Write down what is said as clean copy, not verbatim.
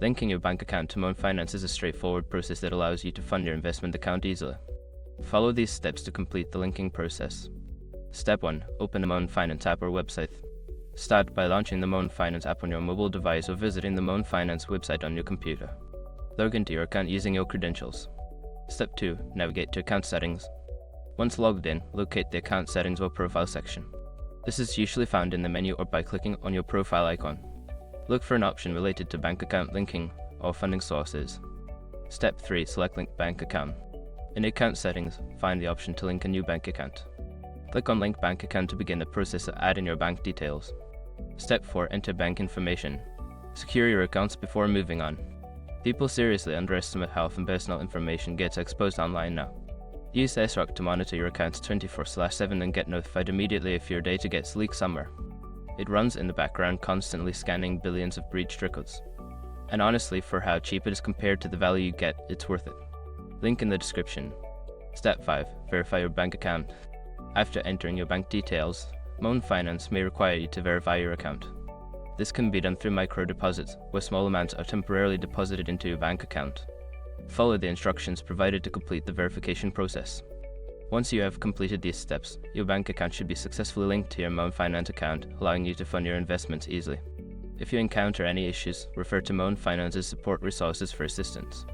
Linking your bank account to Moan Finance is a straightforward process that allows you to fund your investment account easily. Follow these steps to complete the linking process. Step 1. Open the Moan Finance app or website. Start by launching the Moan Finance app on your mobile device or visiting the Moan Finance website on your computer. Log into your account using your credentials. Step 2. Navigate to Account Settings. Once logged in, locate the Account Settings or Profile section. This is usually found in the menu or by clicking on your profile icon. Look for an option related to bank account linking or funding sources. Step 3. Select Link Bank Account. In Account Settings, find the option to link a new bank account. Click on Link Bank Account to begin the process of adding your bank details. Step 4. Enter bank information. Secure your accounts before moving on. People seriously underestimate how often personal information gets exposed online now. Use SROC to monitor your accounts 24/7 and get notified immediately if your data gets leaked somewhere. It runs in the background, constantly scanning billions of breached records. And honestly, for how cheap it is compared to the value you get, it's worth it. Link in the description. Step 5. Verify your bank account. After entering your bank details, Moan Finance may require you to verify your account. This can be done through micro deposits, where small amounts are temporarily deposited into your bank account. Follow the instructions provided to complete the verification process. Once you have completed these steps, your bank account should be successfully linked to your Moan Finance account, allowing you to fund your investments easily. If you encounter any issues, refer to Moan Finance's support resources for assistance.